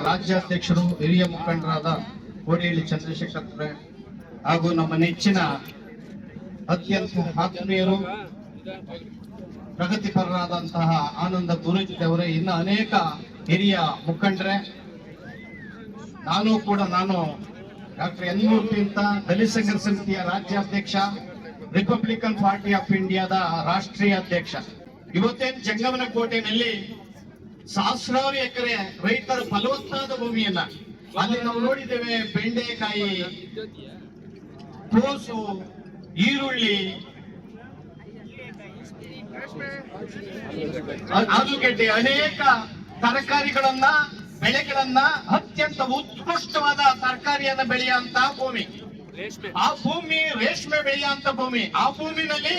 ರಾಜ್ಯಾಧ್ಯಕ್ಷರು ಹಿರಿಯ ಮುಖಂಡರಾದ ಕೋಡಿಹಳ್ಳಿ ಚಂದ್ರಶೇಖರ್ ಹಾಗೂ ನಮ್ಮ ನೆಚ್ಚಿನ ಅತ್ಯಂತ ಆತ್ಮೀಯರು ಪ್ರಗತಿಪರರಾದಂತಹ ಆನಂದ ಗುರೂಜಿ ಅವರೇ, ಇನ್ನು ಅನೇಕ ಹಿರಿಯ ಮುಖಂಡರೇ, ನಾನು ಡಾಕ್ಟರ್ ಎನ್ ಮೂರ್ತಿ ಅಂತ ದಲಿತ ಸಂಘರ್ಷ ಸಮಿತಿಯ ರಾಜ್ಯಾಧ್ಯಕ್ಷ, ರಿಪಬ್ಲಿಕನ್ ಪಾರ್ಟಿ ಆಫ್ ಇಂಡಿಯಾದ ರಾಷ್ಟ್ರೀಯ ಅಧ್ಯಕ್ಷ. ಇವತ್ತೇನು ಜಂಗಮನಕೋಟೆನಲ್ಲಿ ಸಹಸ್ರಾರು ಎಕರೆ ರೈತರ ಫಲವತ್ತಾದ ಭೂಮಿಯನ್ನ ಅಲ್ಲಿ ನಾವು ನೋಡಿದ್ದೇವೆ. ಬೆಂಡೆಕಾಯಿ, ಕೋಸು, ಈರುಳ್ಳಿ, ಆಲೂಗೆಡ್ಡೆ, ಅನೇಕ ತರಕಾರಿಗಳನ್ನ ಬೆಳೆಗಳನ್ನ ಅತ್ಯಂತ ಉತ್ಕೃಷ್ಟವಾದ ತರಕಾರಿಯನ್ನ ಬೆಳೆಯುವಂತಹ ಭೂಮಿ. ಆ ಭೂಮಿ ರೇಷ್ಮೆ ಬೆಳೆಯುವಂತ ಭೂಮಿ. ಆ ಭೂಮಿನಲ್ಲಿ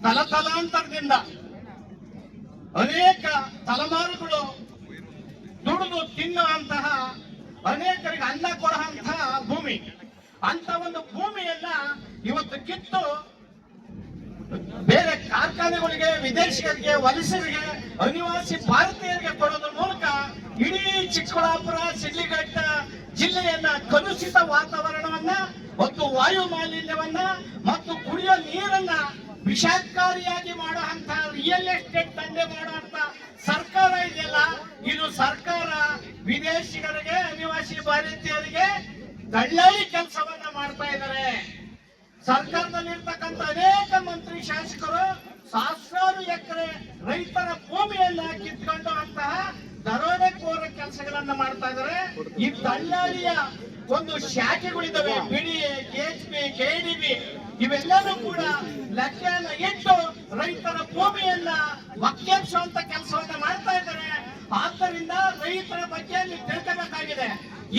ತಲತಲಾಂತರದಿಂದ ಅನೇಕ ತಲೆಮಾರುಗಳು ದುಡಿದು ತಿನ್ನುವಂತಹ, ಅನೇಕರಿಗೆ ಅನ್ನ ಕೊಡುವಂತಹ ಭೂಮಿ. ಅಂತ ಒಂದು ಭೂಮಿಯನ್ನ ಇವತ್ತು ಕಿತ್ತು ಬೇರೆ ಕಾರ್ಖಾನೆಗಳಿಗೆ, ವಿದೇಶಿಗರಿಗೆ, ವಲಸಿಗರಿಗೆ, ಅನಿವಾಸಿ ಭಾರತೀಯರಿಗೆ ಕೊಡೋದ್ರ ಮೂಲಕ ಇಡೀ ಚಿಕ್ಕಬಳ್ಳಾಪುರ, ಶಿಡ್ಲಘಟ್ಟ ಜಿಲ್ಲೆಯನ್ನ ಕಲುಷಿತ ವಾತಾವರಣವನ್ನ ಮತ್ತು ವಾಯು ಮಾಲಿನ್ಯವನ್ನ ಮತ್ತು ಕುಡಿಯೋ ನೀರನ್ನ ವಿಷಕಾರಿಯಾಗಿ ಮಾಡುವಂತ ರಿಯಲ್ ಎಸ್ಟೇಟ್ ದಂಧೆ ಮಾಡುವಂತ ಸರ್ಕಾರ ಇದೆಯಲ್ಲ, ಇದು ಸರ್ಕಾರ ವಿದೇಶಿಗರಿಗೆ, ಅನಿವಾಸಿ ಭಾರತೀಯರಿಗೆ ದಳ್ಳಾಳಿ ಕೆಲಸವನ್ನ ಮಾಡ್ತಾ ಇದ್ದಾರೆ. ಸರ್ಕಾರದಲ್ಲಿರ್ತಕ್ಕಂಥ ಅನೇಕ ಮಂತ್ರಿ, ಶಾಸಕರು ಸಹಸ್ರಾರು ಎಕರೆ ರೈತರ ಭೂಮಿಯನ್ನ ಕಿತ್ಕೊಂಡು ಅಂತಹ ದರೋಡೆಕೋರ ಕೆಲಸಗಳನ್ನ ಮಾಡ್ತಾ ಇದ್ದಾರೆ. ಈ ದಳ್ಳಾಳಿಯ ಒಂದು ಶಾಖೆಗಳಿದ್ದಾವೆ, ಬಿಡಿಎ, ಕೆಎಚ್ಪಿ, ಕೆಡಿಬಿ, ಇವೆಲ್ಲರೂ ಕೂಡ ಲೆಕ್ಕನ ಇಟ್ಟು ರೈತರ ಭೂಮಿಯನ್ನ ವಕ್ಕಿಸುವಂತ ಕೆಲಸವನ್ನ ಮಾಡ್ತಾ ಇದ್ದಾರೆ. ಆದ್ದರಿಂದ ರೈತರ ಬಗ್ಗೆ ನೀವು ತಿಳ್ಕೋಬೇಕಾಗಿದೆ.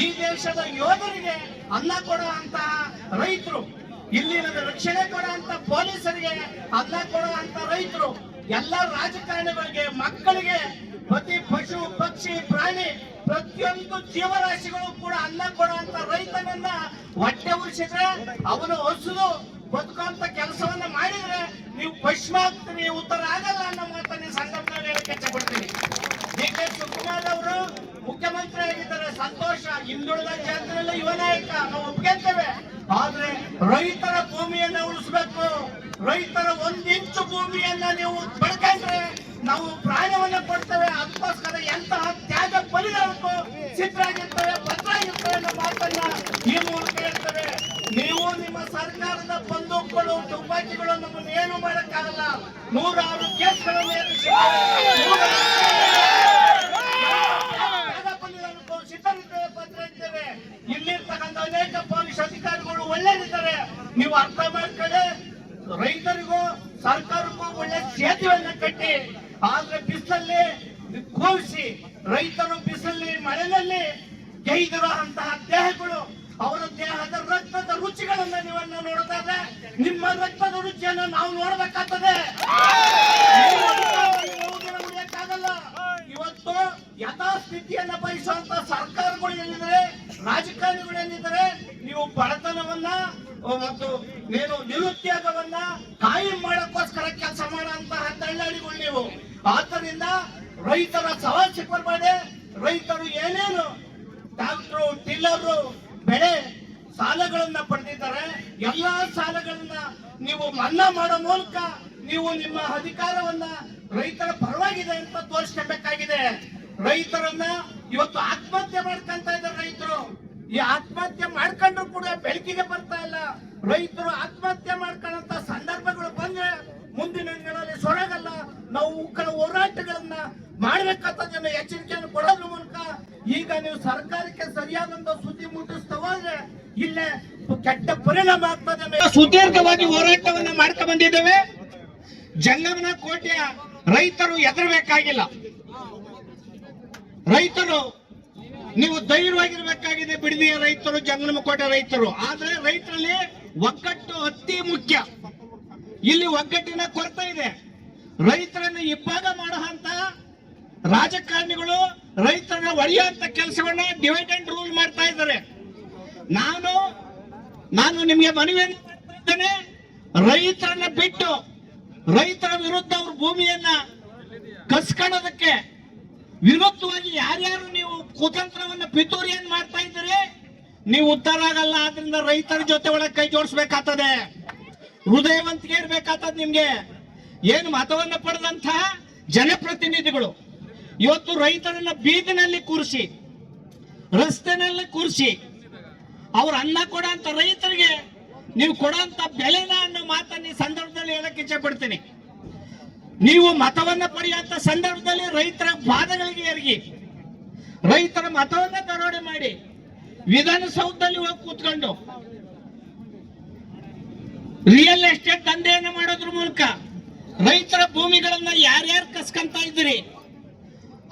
ಈ ದೇಶದ ಯೋಧರಿಗೆ ಅನ್ನ ಕೊಡುವಂತಹ ರೈತರು, ಇಲ್ಲಿನ ರಕ್ಷಣೆ ಕೊಡುವಂತ ಪೊಲೀಸರಿಗೆ ಅನ್ನ ಕೊಡುವಂತ ರೈತರು, ಎಲ್ಲ ರಾಜಕಾರಣಿಗಳಿಗೆ, ಮಕ್ಕಳಿಗೆ, ಪ್ರತಿ ಪಶು ಪಕ್ಷಿ ಪ್ರಾಣಿ ಪ್ರತಿಯೊಂದು ಜೀವರಾಶಿಗಳು ಕೂಡ ಅನ್ನ ಕೊಡುವಂತ ರೈತನನ್ನ ಹೊಟ್ಟೆ ಉಳಿಸಿದ್ರೆ, ಅವನು ಹಸುದು ಬದುಕುವಂತ ಕೆಲಸವನ್ನ ಮಾಡಿದ್ರೆ ನೀವು ಪಶ್ಚಿಮಾಗ್ತೀನಿ, ಉತ್ತರ ಆಗಲ್ಲ ಅನ್ನೋ ಮಾತನ್ನ ಸಂದರ್ಭದಲ್ಲಿ ಹೇಳಕ್ಕೆ ಇಷ್ಟಪಡ್ತೀನಿ. ಡಿ.ಕೆ. ಶಿವಕುಮಾರ್ ಅವರು ಮುಖ್ಯಮಂತ್ರಿ ಆಗಿದ್ದಾರೆ, ಸಂತೋಷ. ಹಿಂದುಳಿದ ಜಾತಿಯಲ್ಲಿ ಯುವ ನಾಯಕ, ನಾವು ಒಪ್ಕೊಂತೇವೆ. ಆದ್ರೆ ರೈತರ ಭೂಮಿಯನ್ನ ಉಳಿಸ್ಬೇಕು. ರೈತರ 1 ಇಂಚು ಭೂಮಿಯನ್ನ ನೀವು ಪಡ್ಕೊಂಡ್ರೆ ನಾವು ಪ್ರಾಣವನ್ನ ಕೊಡ್ತೇವೆ. ಅದಕ್ಕೋಸ್ಕರ ಎಂತಹ ತ್ಯಾಗ ಬಲಿದಾನಕ್ಕೂ ಸಿದ್ಧರಾಗಿರ್ತೇವೆ, ಭದ್ರಾಗಿರ್ತೇವೆ ಅನ್ನೋ ಮಾತನ್ನ ಈ ಮೂಲಕ ಹೇಳ್ತೇವೆ. ನೀವು ನಿಮ್ಮ ಸರ್ಕಾರದ ಬಂದೂಕುಗಳು, ತುಪಾಕಿಗಳು ನಮ್ಮನ್ನು ಏನು ಮಾಡಕ್ಕಾಗಲ್ಲ. 106 ಕೇಸ್ಗಳನ್ನು ಸಿದ್ಧರಿದ್ದೇವೆ, ಭದ್ರಿದ್ದೇವೆ. ಇಲ್ಲಿರ್ತಕ್ಕಂಥ ಅನೇಕ ಪೊಲೀಸ್ ಅಧಿಕಾರಿಗಳು ಒಳ್ಳೆದಿದ್ದಾರೆ. ನೀವು ಅರ್ಥ ಮಾಡ್ಕೊಳ್ಳಿ. ರೈತರಿಗೂ ಸರ್ಕಾರಕ್ಕೂ ಒಳ್ಳೆ ಸೇತುವೆಯನ್ನ ಕಟ್ಟಿ, ಆದ್ರೆ ಬಿಸಿಲಲ್ಲಿ ಕೂರಿಸಿ, ರೈತರು ಬಿಸಿಲಲ್ಲಿ ಮಳೆಯಲ್ಲಿ ಗೈದಿರುವಂತಹ ದೇಹಗಳು, ಅವರ ದೇಹದ ರಕ್ತದ ರುಚಿಗಳನ್ನ ನೀವನ್ನ ನೋಡ್ತಾ ಇದ್ರೆ ನಿಮ್ಮ ರಕ್ತದ ರುಚಿಯನ್ನು ನಾವು ನೋಡ್ಬೇಕಾಗ್ತದೆ. ಉಳಿಯಕ್ಕಾಗಲ್ಲ. ಇವತ್ತು ಯಥಾಸ್ಥಿತಿಯನ್ನ ಬಯಸುವಂತ ಸರ್ಕಾರಗಳು ಎಲ್ಲಿದ್ದಾರೆ, ರಾಜಕಾರಣಿಗಳು ಎಲ್ಲಿದ್ದಾರೆ, ನೀವು ಬಡತನವನ್ನ ಮತ್ತು ನಿರುದ್ಯೋಗವನ್ನ ಕಾಯಂ ಮಾಡಕ್ಕೋಸ್ಕರ ಕೆಲಸ ಮಾಡುವಂತಹ ದಳ್ಳಾಳಿಗಳು ನೀವು. ಆದ್ದರಿಂದ ರೈತರ ಸವಾಲ್ಸಿ ಬರಬೇಡಿ. ರೈತರು ಏನೇನು ಡಾಕ್ಟ್ರು, ಟಿಲ್ಲರು, ಬೆಳೆ ಸಾಲಗಳನ್ನ ಪಡೆದಿದ್ದಾರೆ, ಎಲ್ಲಾ ಸಾಲಗಳನ್ನ ನೀವು ಮನ್ನಾ ಮಾಡೋ ಮೂಲಕ ನೀವು ನಿಮ್ಮ ಅಧಿಕಾರವನ್ನ ರೈತರ ಪರವಾಗಿದೆ ಅಂತ ತೋರಿಸಬೇಕಾಗಿದೆ. ರೈತರನ್ನ ಇವತ್ತು ಆತ್ಮಹತ್ಯೆ ಮಾಡ್ಕೊಂತ ಇದ್ದಾರೆ ರೈತರು. ಈ ಆತ್ಮಹತ್ಯೆ ಮಾಡ್ಕೊಂಡ್ರು ಕೂಡ ಬೆಳಕಿಗೆ ಬರ್ತಾ ಇಲ್ಲ. ರೈತರು ಆತ್ಮಹತ್ಯೆ ಮಾಡ್ಕೊಳ್ಳಂತ ಸಂದರ್ಭಗಳು ಬಂದ್ರೆ ಮುಂದಿನ ದಿನಗಳಲ್ಲಿ ಸೊರಗಲ್ಲ. ನಾವು ಉಗ್ರ ಹೋರಾಟಗಳನ್ನ ಮಾಡ್ಬೇಕಂತ ಎಚ್ಚರಿಕೆಯನ್ನು ಕೊಡೋದ್ರ ಮೂಲಕ ಈಗ ನೀವು ಸರ್ಕಾರಕ್ಕೆ ಸರಿಯಾದಂತ ಸುದ್ದಿ ಮುಟ್ಟಿಸ್ತಾ ಹೋದ್ರೆ ಇಲ್ಲೇ ಕೆಟ್ಟ ಪರಿಣಾಮ ಆಗ್ತದೆ. ಸುದೀರ್ಘವಾಗಿ ಹೋರಾಟವನ್ನ ಮಾಡ್ಕೊ ಬಂದಿದ್ದೇವೆ. ಜಂಗಮನಕೋಟೆಯ ರೈತರು ಹೆದರಬೇಕಾಗಿಲ್ಲ. ರೈತರು ನೀವು ಧೈರ್ಯವಾಗಿರ್ಬೇಕಾಗಿದೆ. ಬಿಡದಿಯ ರೈತರು, ಜಂಗಮನಕೋಟೆ ರೈತರು. ಆದ್ರೆ ರೈತರಲ್ಲಿ ಒಗ್ಗಟ್ಟು ಅತಿ ಮುಖ್ಯ. ಇಲ್ಲಿ ಒಗ್ಗಟ್ಟಿನ ಕೊರತೆ ಇದೆ. ರೈತರನ್ನು ಇಬ್ಬಾಗ ಮಾಡುವಂತ ರಾಜಕಾರಣಿಗಳು ರೈತರನ್ನ ಒಡೆಯುವಂತ ಕೆಲಸವನ್ನ ಡಿವೈಡ್ ಅಂಡ್ ರೂಲ್ ಮಾಡ್ತಾ ಇದ್ದಾರೆ. ನಾನು ನಿಮಗೆ ಮನವಿಯನ್ನು ಮಾಡ್ತಾ ಇದ್ದೇನೆ. ರೈತರನ್ನ ಬಿಟ್ಟು ರೈತರ ವಿರುದ್ಧ ಅವ್ರ ಭೂಮಿಯನ್ನ ಕಸ್ಕೊಳ್ಳೋದಕ್ಕೆ ವಿರುದ್ಧವಾಗಿ ಯಾರ್ಯಾರು ನೀವು ಕುತಂತ್ರವನ್ನ ಪಿತೂರಿಯನ್ನು ಮಾಡ್ತಾ ಇದ್ದೀರಿ, ನೀವು ಉತ್ತರ ಆಗಲ್ಲ. ಆದ್ರಿಂದ ರೈತರ ಜೊತೆ ಒಳಗೆ ಕೈ ಜೋಡಿಸ್ಬೇಕಾಗ್ತದೆ, ಹೃದಯವಂತಿಕೆ ಇರ್ಬೇಕಾಗ್ತದೆ. ನಿಮ್ಗೆ ಏನು ಮತವನ್ನ ಪಡೆದಂತಹ ಜನಪ್ರತಿನಿಧಿಗಳು ಇವತ್ತು ರೈತರನ್ನ ಬೀದಿನಲ್ಲಿ ಕೂರಿಸಿ, ರಸ್ತೆನಲ್ಲಿ ಕೂರಿಸಿ, ಅವ್ರ ಅನ್ನ ಕೊಡಂತ ರೈತರಿಗೆ ನೀವು ಕೊಡಂತ ಬೆಲೆನ ಅನ್ನೋ ಮಾತನ್ನ ಈ ಸಂದರ್ಭದಲ್ಲಿ ಹೇಳಕ್ ಇಚ್ಛೆ ಪಡ್ತೀನಿ. ನೀವು ಮತವನ್ನ ಪಡೆಯುವಂತ ಸಂದರ್ಭದಲ್ಲಿ ರೈತರ ಪಾದಗಳಿಗೆ ಎರಗಿ, ರೈತರ ಮತವನ್ನ ದರೋಡೆ ಮಾಡಿ ವಿಧಾನಸೌಧದಲ್ಲಿ ಹೋಗಿ ಕೂತ್ಕೊಂಡು ರಿಯಲ್ ಎಸ್ಟೇಟ್ ದಂಧೆಯನ್ನ ಮಾಡೋದ್ರ ಮೂಲಕ ರೈತರ ಭೂಮಿಗಳನ್ನ ಯಾರ್ಯಾರು ಕಸ್ಕೊಂತ ಇದ್ದೀರಿ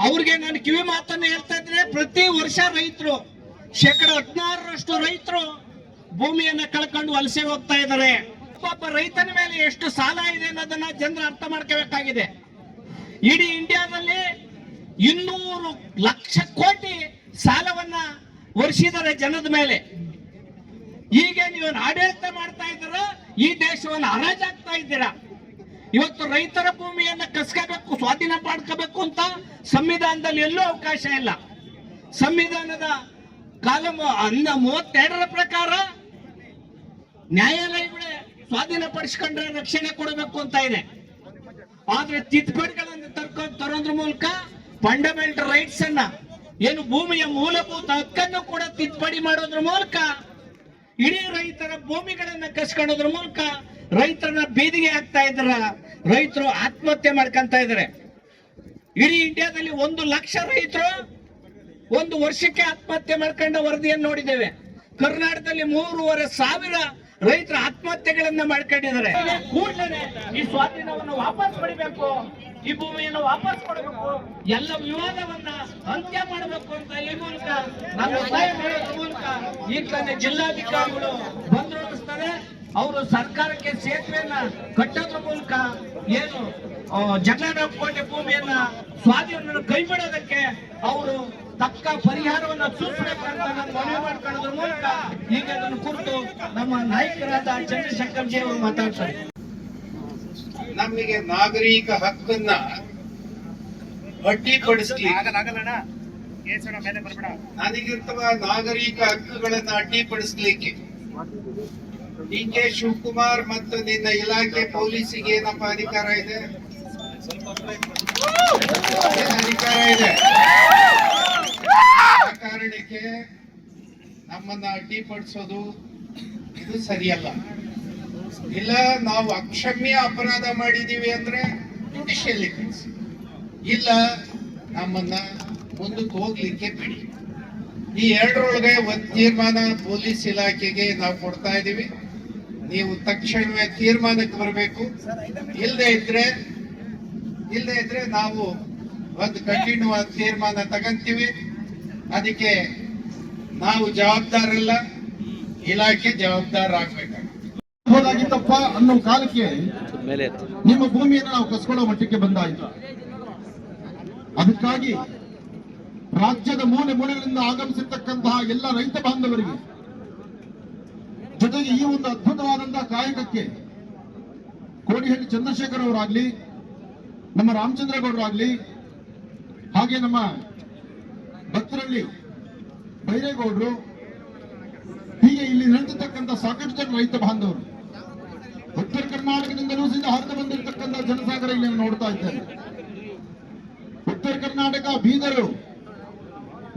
ಅವ್ರಿಗೆ ನಾನು ಕಿವಿ ಮಾತನ್ನ ಹೇಳ್ತಾ ಇದ್ರೆ, ಪ್ರತಿ ವರ್ಷ ರೈತರು 16% ರೈತರು ಭೂಮಿಯನ್ನ ಕಳ್ಕೊಂಡು ವಲಸೆ ಹೋಗ್ತಾ ಇದ್ದಾರೆ. ಪಾಪ ರೈತನ ಮೇಲೆ ಎಷ್ಟು ಸಾಲ ಇದೆ ಅನ್ನೋದನ್ನ ಜನರು ಅರ್ಥ ಮಾಡ್ಕೋಬೇಕಾಗಿದೆ. ಇಡೀ ಇಂಡಿಯಾದಲ್ಲಿ 200 ಲಕ್ಷ ಕೋಟಿ ಸಾಲವನ್ನ ವರ್ಷಿದ್ದಾರೆ ಜನದ ಮೇಲೆ. ಈಗ ನೀವು ಆಡಳಿತ ಮಾಡ್ತಾ ಇದ್ದೀರಾ, ಈ ದೇಶವನ್ನು ಹರಾಜಾಗ್ತಾ ಇದ್ದೀರಾ. ಇವತ್ತು ರೈತರ ಭೂಮಿಯನ್ನ ಕಸ್ಕೋಬೇಕು, ಸ್ವಾಧೀನ ಮಾಡ್ಕೋಬೇಕು ಅಂತ ಸಂವಿಧಾನದಲ್ಲಿ ಎಲ್ಲೂ ಅವಕಾಶ ಇಲ್ಲ. ಸಂವಿಧಾನದ ಕಾಲಂ 32ರ ಪ್ರಕಾರ ನ್ಯಾಯಾಲಯಗಳೇ ಸ್ವಾಧೀನ ಪಡಿಸ್ಕೊಂಡ್ರೆ ರಕ್ಷಣೆ ಕೊಡಬೇಕು ಅಂತ ಇದೆ. ಆದ್ರೆ ತಿದ್ದುಪಡಿಗಳನ್ನು ತರೋದ್ರ ಮೂಲಕ ಫಂಡಮೆಂಟಲ್ ರೈಟ್ಸ್ ಅನ್ನ, ಏನು ಭೂಮಿಯ ಮೂಲಭೂತ ಹಕ್ಕನ್ನು ಕೂಡ ತಿದ್ದುಪಡಿ ಮಾಡೋದ್ರ ಮೂಲಕ ಇಡೀ ರೈತರ ಭೂಮಿಗಳನ್ನ ಕಸ್ಕೊಳ್ಳೋದ್ರ ಮೂಲಕ ರೈತರನ್ನ ಬೀದಿಗೆ ಹಾಕ್ತಾ ಇದ್ರ, ರೈತರು ಆತ್ಮಹತ್ಯೆ ಮಾಡ್ಕೊಂತ ಇದ್ದಾರೆ. ಇಡೀ ಇಂಡಿಯಾದಲ್ಲಿ 1 ಲಕ್ಷ ರೈತರು ಒಂದು ವರ್ಷಕ್ಕೆ ಆತ್ಮಹತ್ಯೆ ಮಾಡ್ಕೊಂಡ ವರದಿಯನ್ನು ನೋಡಿದ್ದೇವೆ. ಕರ್ನಾಟಕದಲ್ಲಿ 3,500 ರೈತರ ಆತ್ಮಹತ್ಯೆಗಳನ್ನ ಮಾಡ್ಕೊಂಡಿದ್ದಾರೆ. ಕೂಡಲೇ ಈ ಸ್ವಾಧೀನವನ್ನು ವಾಪಸ್ ಪಡಿಬೇಕು, ಈ ಭೂಮಿಯನ್ನು ವಾಪಸ್ ಕೊಡಬೇಕು, ಎಲ್ಲ ವಿವಾದವನ್ನ ಅಂತ್ಯ ಮಾಡಬೇಕು ಅಂತ ಈ ಮೂಲಕ ನಾನು ಒತ್ತಾಯ ಮಾಡೋದ್ರ ಮೂಲಕ ಈಗಲೇ ಜಿಲ್ಲಾಧಿಕಾರಿಗಳು ಬಂದೋಬಸ್ತಾರೆ. ಅವರು ಸರ್ಕಾರಕ್ಕೆ ಸೇತುವೆಯನ್ನ ಕಟ್ಟೋದ್ರ ಮೂಲಕ ಏನು ಜಗಳಕೋಟೆ ಭೂಮಿಯನ್ನ ಸ್ವಾಧೀನವನ್ನು ಕೈಬಿಡೋದಕ್ಕೆ ಅವರು ತಕ್ಕ ಪರಿಹಾರವನ್ನು ಸೂಚಿಸಬೇಕಂತ ನಾನು ಮನವಿ ಮಾಡ್ಕೊಳ್ಳೋದ್ರ ಮೂಲಕ ಈಗ ಅದನ್ನು ಕುರಿತು ನಮ್ಮ ನಾಯಕರಾದ ಚಂದ್ರಶೇಖರ್ ಜಿ ಅವರು ಮಾತಾಡ್ತಾರೆ. ನಮಗೆ ನಾಗರಿಕ ಹಕ್ಕನ್ನ ಅಡ್ಡಿಪಡಿಸ್ಲಿಕ್ಕೆ, ನನಗಿರ್ತವ ನಾಗರಿಕ ಹಕ್ಕುಗಳನ್ನ ಅಡ್ಡಿಪಡಿಸ್ಲಿಕ್ಕೆ ಡಿ.ಕೆ. ಶಿವಕುಮಾರ್ ಮತ್ತು ನಿನ್ನ ಇಲಾಖೆ ಪೊಲೀಸಿಗೆ ಏನಪ್ಪ ಅಧಿಕಾರ ಇದೆ? ಅಧಿಕಾರ ಇದೆ. ಆ ಕಾರಣಕ್ಕೆ ನಮ್ಮನ್ನ ಅಡ್ಡಿಪಡಿಸೋದು ಇದು ಸರಿಯಲ್ಲ. ಇಲ್ಲ, ನಾವು ಅಕ್ಷಮ್ಯ ಅಪರಾಧ ಮಾಡಿದೀವಿ ಅಂದ್ರೆ ಜುಡಿಷಿಯಲ್ ಎಥಿಕ್ಸ್, ಇಲ್ಲ ನಮ್ಮನ್ನ ಮುಂದಕ್ಕೆ ಹೋಗ್ಲಿಕ್ಕೆ ಬಿಡಿ. ಈ ಎರಡರೊಳಗೆ ಒಂದು ತೀರ್ಮಾನ ಪೊಲೀಸ್ ಇಲಾಖೆಗೆ ನಾವು ಕೊಡ್ತಾ ಇದೀವಿ. ನೀವು ತಕ್ಷಣವೇ ತೀರ್ಮಾನಕ್ಕೆ ಬರಬೇಕು. ಇಲ್ಲದೆ ಇದ್ರೆ ನಾವು ಒಂದು ಕಂಟಿನ್ಯೂ ಆದ ತೀರ್ಮಾನ ತಗಂತೀವಿ. ಅದಕ್ಕೆ ನಾವು ಜವಾಬ್ದಾರಲ್ಲ, ಇಲಾಖೆ ಜವಾಬ್ದಾರ ಆಗ್ಬೇಕಾಗಿತ್ತಪ್ಪ ಅನ್ನೋ ಕಾಲಕ್ಕೆ ನಿಮ್ಮ ಭೂಮಿಯನ್ನು ನಾವು ಕಸ್ಕೊಳ್ಳೋ ಮಟ್ಟಕ್ಕೆ ಬಂದಾಯಿತು. ಅದಕ್ಕಾಗಿ ರಾಜ್ಯದ ಮೂಲೆ ಮೂಲೆಗಳಿಂದ ಆಗಮಿಸಿರ್ತಕ್ಕಂತಹ ಎಲ್ಲ ರೈತ ಬಾಂಧವರಿಗೆ, ಜೊತೆಗೆ ಈ ಒಂದು ಅದ್ಭುತವಾದಂತಹ ಕಾಯಕಕ್ಕೆ ಕೋಡಿಹಳ್ಳಿ ಚಂದ್ರಶೇಖರ್ ಅವರಾಗ್ಲಿ, ನಮ್ಮ ರಾಮಚಂದ್ರಗೌಡರಾಗ್ಲಿ, ಹಾಗೆ ನಮ್ಮ ಭಕ್ತರಳ್ಳಿ ಬೈರೇಗೌಡರು, ಹೀಗೆ ಇಲ್ಲಿ ನಡೆದಿರ್ತಕ್ಕಂಥ ಸಾಕಷ್ಟು ಜನ ರೈತ ಬಾಂಧವರು, ಉತ್ತರ ಕರ್ನಾಟಕದಿಂದಲೂ ಸಹಿತ ಹರಿದು ಬಂದಿರತಕ್ಕಂಥ ಜನಸಾಗರ ಇಲ್ಲಿ ನೋಡ್ತಾ ಇದ್ದಾರೆ. ಉತ್ತರ ಕರ್ನಾಟಕ, ಬೀದರು,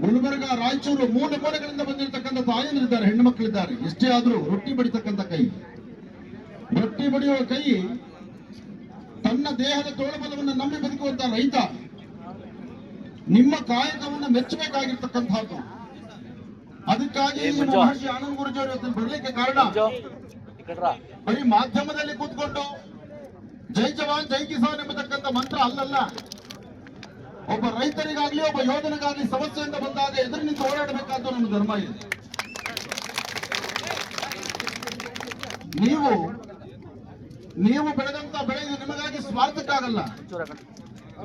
ಗುಲ್ಬರ್ಗ, ರಾಯಚೂರು, ಮೂಲೆ ಮೂಲೆಗಳಿಂದ ಬಂದಿರತಕ್ಕಂಥ ತಾಯಂದಿರಿದ್ದಾರೆ, ಹೆಣ್ಣು ಮಕ್ಕಳಿದ್ದಾರೆ. ಎಷ್ಟೇ ಆದ್ರೂ ರೊಟ್ಟಿ ಬಡಿತಕ್ಕಂಥ ಕೈ, ರೊಟ್ಟಿ ಬಡಿಯುವ ಕೈ, ತನ್ನ ದೇಹದ ತೋಳಬಲವನ್ನು ನಂಬಿ ಬದುಕುವಂತ ರೈತ, ನಿಮ್ಮ ಕಾಯಕವನ್ನು ಮೆಚ್ಚಬೇಕಾಗಿರ್ತಕ್ಕಂಥದ್ದು. ಅದಕ್ಕಾಗಿ ಮಹರ್ಷಿ ಆನಂದ ಗುರೂಜಿಯವರು ಬರಲಿಕ್ಕೆ ಕಾರಣ ಬರೀ ಮಾಧ್ಯಮದಲ್ಲಿ ಕೂತ್ಕೊಂಡು ಜೈ ಜವಾನ್ ಜೈ ಕಿಸಾನ್ ಎಂಬತಕ್ಕಂಥ ಮಂತ್ರ ಅಲ್ಲಲ್ಲ. ಒಬ್ಬ ರೈತರಿಗಾಗ್ಲಿ, ಒಬ್ಬ ಯೋಧನಿಗಾಗ್ಲಿ ಸಮಸ್ಯೆಯಿಂದ ಬಂದಾಗ ಎದುರು ನಿಂತು ಹೋರಾಡಬೇಕಾದ್ದು ನಮ್ಮ ಧರ್ಮ ಇದೆ. ನೀವು ಬೆಳೆದಂತ ಬೆಳೆ ನಿಮಗಾಗಿ ಸ್ವಾರ್ಥಕ್ಕಾಗಲ್ಲ.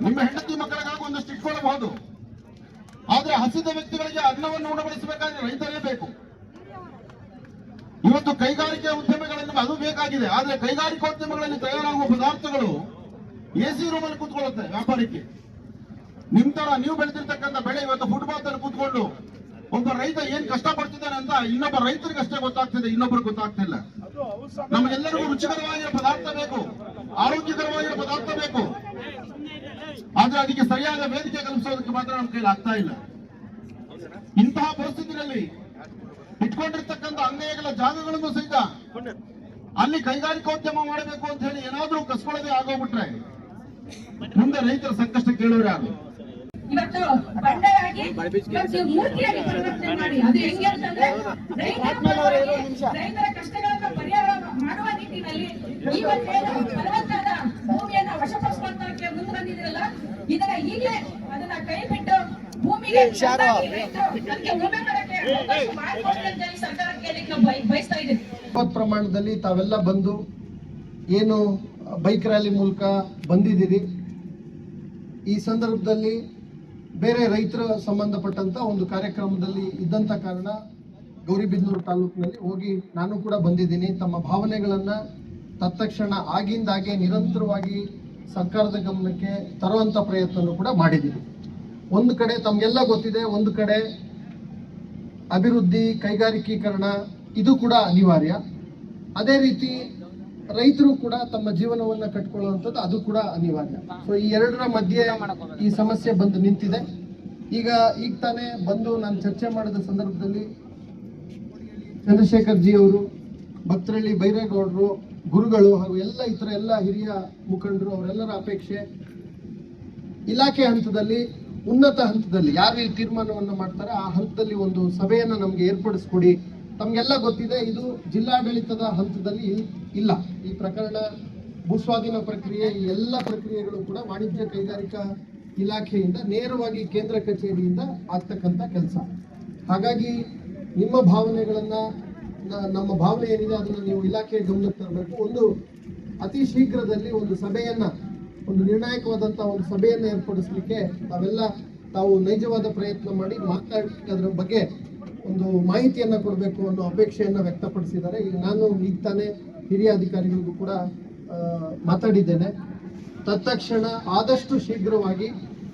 ನಿಮ್ಮ ಹೆಂಡತಿ ಮಕ್ಕಳಿಗಾಗಿ ಒಂದಷ್ಟು ಇಟ್ಕೊಳ್ಳಬಹುದು. ಆದ್ರೆ ಹಸಿದ ವ್ಯಕ್ತಿಗಳಿಗೆ ಅನ್ನವನ್ನು ಉಣಬಡಿಸಬೇಕಾದ್ರೆ ರೈತರೇ ಬೇಕು. ಇವತ್ತು ಕೈಗಾರಿಕೆ ಉದ್ಯಮಗಳಲ್ಲಿ ಅದು ಬೇಕಾಗಿದೆ. ಆದ್ರೆ ಕೈಗಾರಿಕೋದ್ಯಮಗಳಲ್ಲಿ ತಯಾರಾಗುವ ಪದಾರ್ಥಗಳು ಎಸಿ ರೂಮಲ್ಲಿ ಕೂತ್ಕೊಳ್ಳುತ್ತೆ ವ್ಯಾಪಾರಕ್ಕೆ. ನಿಮ್ ತರ ನೀವು ಬೆಳೆದಿರ್ತಕ್ಕಂಥ ಬೆಳೆ ಇವತ್ತು ಫುಟ್ಪಾತ್ ಅಲ್ಲಿ ಕೂತ್ಕೊಂಡು ಒಬ್ಬ ರೈತ ಏನ್ ಕಷ್ಟ ಪಡ್ತಿದ್ದಾನೆ ಅಂತ ಇನ್ನೊಬ್ಬ ರೈತರಿಗೆ ಅಷ್ಟೇ ಗೊತ್ತಾಗ್ತಿದೆ, ಇನ್ನೊಬ್ಬರಿಗೆ ಗೊತ್ತಾಗ್ತಿಲ್ಲ. ನಮಗೆಲ್ಲರಿಗೂ ರುಚಿಕರವಾಗಿರೋ ಪದಾರ್ಥ ಬೇಕು, ಆರೋಗ್ಯಕರವಾಗಿರೋ ಪದಾರ್ಥ ಬೇಕು, ಆದ್ರೆ ಅದಕ್ಕೆ ಸರಿಯಾದ ವೇದಿಕೆ ಕಲ್ಪಿಸೋದಕ್ಕೆ ಮಾತ್ರ ನಮ್ಮ ಕೈಲಿ ಆಗ್ತಾ ಇಲ್ಲ. ಇಂತಹ ಪರಿಸ್ಥಿತಿಯಲ್ಲಿ ಇಟ್ಕೊಂಡಿರ್ತಕ್ಕಂಥ ಅಂಗೈಗಳ ಜಾಗಗಳನ್ನು ಸಹಿತ ಅಲ್ಲಿ ಕೈಗಾರಿಕೋದ್ಯಮ ಮಾಡಬೇಕು ಅಂತ ಹೇಳಿ ಏನಾದ್ರೂ ಕಸ್ಕೊಳ್ಳದೆ ಆಗೋಗ್ಬಿಟ್ರೆ ಮುಂದೆ ರೈತರ ಸಂಕಷ್ಟ ಕೇಳೋರು ಯಾರು? ಇವತ್ತು ಬಂಡೆಯಾಗಿ ಇವತ್ತು ಮೂರ್ತಿಯಾಗಿ ಪರಿವರ್ತನೆ ಮಾಡಿ ಅದು ಹೆಂಗೆ ಅಂತಂದ್ರೆ ರೈತರ ಕಷ್ಟಗಳನ್ನ ಪರಿಹಾರ ಮಾಡುವ ನಿಟ್ಟಿನಲ್ಲಿ ಇವತ್ತೇನು ಫಲವತ್ತಾದ ಭೂಮಿಯನ್ನ ವಶಪಡಿಸುವಂತಕ್ಕೆ ಮುಂದೆ ಬಂದಿದ್ರಲ್ಲ, ಇದನ್ನ ಈಗಲೇ ಅದನ್ನ ಕೈ ಬಿಟ್ಟು ಭೂಮಿಗೆ ಅದಕ್ಕೆ ಉಳುಮೆ ಮಾಡಕ್ಕೆ ಅವಕಾಶ ಮಾಡಿಕೊಡಿ ಅಂತ ಹೇಳಿ ಸರ್ಕಾರಕ್ಕೆ ಕೇಳಲಿಕ್ಕೆ ನಾವು ಬಯಸ್ತಾ ಇದ್ದೀವಿ. ಪ್ರಮಾಣದಲ್ಲಿ ತಾವೆಲ್ಲ ಬಂದು ಏನು ಬೈಕ್ ರ್ಯಾಲಿ ಮೂಲಕ ಬಂದಿದ್ದೀರಿ. ಈ ಸಂದರ್ಭದಲ್ಲಿ ಬೇರೆ ರೈತರ ಸಂಬಂಧಪಟ್ಟಂತ ಒಂದು ಕಾರ್ಯಕ್ರಮದಲ್ಲಿ ಇದ್ದಂತ ಕಾರಣ ಗೌರಿಬಿದನೂರು ತಾಲೂಕಿನಲ್ಲಿ ಹೋಗಿ ನಾನು ಕೂಡ ಬಂದಿದ್ದೀನಿ. ತಮ್ಮ ಭಾವನೆಗಳನ್ನ ತತ್ಕ್ಷಣ ಆಗಿಂದಾಗೆ ನಿರಂತರವಾಗಿ ಸರ್ಕಾರದ ಗಮನಕ್ಕೆ ತರುವಂತ ಪ್ರಯತ್ನ ಕೂಡ ಮಾಡಿದ್ದೀವಿ. ಒಂದು ಕಡೆ ತಮಗೆಲ್ಲ ಗೊತ್ತಿದೆ, ಒಂದು ಕಡೆ ಅಭಿವೃದ್ಧಿ ಕೈಗಾರಿಕೀಕರಣ ಇದು ಕೂಡ ಅನಿವಾರ್ಯ. ಅದೇ ರೀತಿ ರೈತರು ಕೂಡ ತಮ್ಮ ಜೀವನವನ್ನ ಕಟ್ಕೊಳ್ಳುವಂಥದ್ದು ಅದು ಕೂಡ ಅನಿವಾರ್ಯ. ಸೊ ಈ ಎರಡರ ಮಧ್ಯೆ ಈ ಸಮಸ್ಯೆ ಬಂದು ನಿಂತಿದೆ. ಈಗ ತಾನೇ ಬಂದು ನಾನು ಚರ್ಚೆ ಮಾಡಿದ ಸಂದರ್ಭದಲ್ಲಿ ಚಂದ್ರಶೇಖರ್ ಜಿ ಅವರು, ಭಕ್ತರಳ್ಳಿ ಬೈರೇಗೌಡರು, ಗುರುಗಳು ಹಾಗೂ ಎಲ್ಲ ಇತರ ಎಲ್ಲ ಹಿರಿಯ ಮುಖಂಡರು ಅವರೆಲ್ಲರ ಅಪೇಕ್ಷೆ ಇಲಾಖೆ ಹಂತದಲ್ಲಿ, ಉನ್ನತ ಹಂತದಲ್ಲಿ ಯಾರು ಈ ತೀರ್ಮಾನವನ್ನು ಮಾಡ್ತಾರೆ ಆ ಹಂತದಲ್ಲಿ ಒಂದು ಸಭೆಯನ್ನ ನಮ್ಗೆ ಏರ್ಪಡಿಸ್ಕೊಡಿ. ತಮ್ಗೆಲ್ಲ ಗೊತ್ತಿದೆ, ಇದು ಜಿಲ್ಲಾಡಳಿತದ ಹಂತದಲ್ಲಿ ಇಲ್ಲ. ಈ ಪ್ರಕರಣ ಭೂಸ್ವಾಧೀನ ಪ್ರಕ್ರಿಯೆ, ಈ ಎಲ್ಲ ಪ್ರಕ್ರಿಯೆಗಳು ಕೂಡ ವಾಣಿಜ್ಯ ಕೈಗಾರಿಕಾ ಇಲಾಖೆಯಿಂದ ನೇರವಾಗಿ ಕೇಂದ್ರ ಕಚೇರಿಯಿಂದ ಆಗ್ತಕ್ಕಂಥ ಕೆಲಸ. ಹಾಗಾಗಿ ನಿಮ್ಮ ಭಾವನೆಗಳನ್ನ, ನಮ್ಮ ಭಾವನೆ ಏನಿದೆ ಅದನ್ನ ನೀವು ಇಲಾಖೆಯ ಗಮನಕ್ಕೆ ತರಬೇಕು. ಒಂದು ಅತಿ ಶೀಘ್ರದಲ್ಲಿ ಒಂದು ಸಭೆಯನ್ನ, ಒಂದು ನಿರ್ಣಾಯಕವಾದಂತಹ ಒಂದು ಸಭೆಯನ್ನ ಏರ್ಪಡಿಸಲಿಕ್ಕೆ ತಾವು ನೈಜವಾದ ಪ್ರಯತ್ನ ಮಾಡಿ ಮಾತಾಡಿ ಅದರ ಬಗ್ಗೆ ಒಂದು ಮಾಹಿತಿಯನ್ನ ಕೊಡಬೇಕು ಅನ್ನೋ ಅಪೇಕ್ಷೆಯನ್ನ ವ್ಯಕ್ತಪಡಿಸಿದ್ದಾರೆ. ನಾನು ಈಗ ತಾನೇ ಹಿರಿಯ ಅಧಿಕಾರಿಗಳಿಗೂ ಕೂಡ ಮಾತಾಡಿದ್ದೇನೆ. ತತ್ಕ್ಷಣ ಆದಷ್ಟು ಶೀಘ್ರವಾಗಿ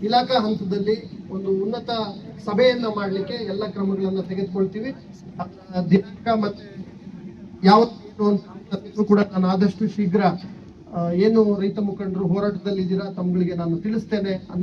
ಇಲಾಖಾ ಹಂತದಲ್ಲಿ ಒಂದು ಉನ್ನತ ಸಭೆಯನ್ನ ಮಾಡಲಿಕ್ಕೆ ಎಲ್ಲ ಕ್ರಮಗಳನ್ನ ತೆಗೆದುಕೊಳ್ತೀವಿ. ದಿನಾಂಕ ಮತ್ತೆ ಯಾವತ್ತೇನು ಅಂತ ಕೂಡ ನಾನು ಆದಷ್ಟು ಶೀಘ್ರ ಏನು ರೈತ ಮುಖಂಡರು ಹೋರಾಟದಲ್ಲಿ ಇದ್ದೀರಾ ತಮ್ಗಳಿಗೆ ನಾನು ತಿಳಿಸ್ತೇನೆ ಅನ್ನೋ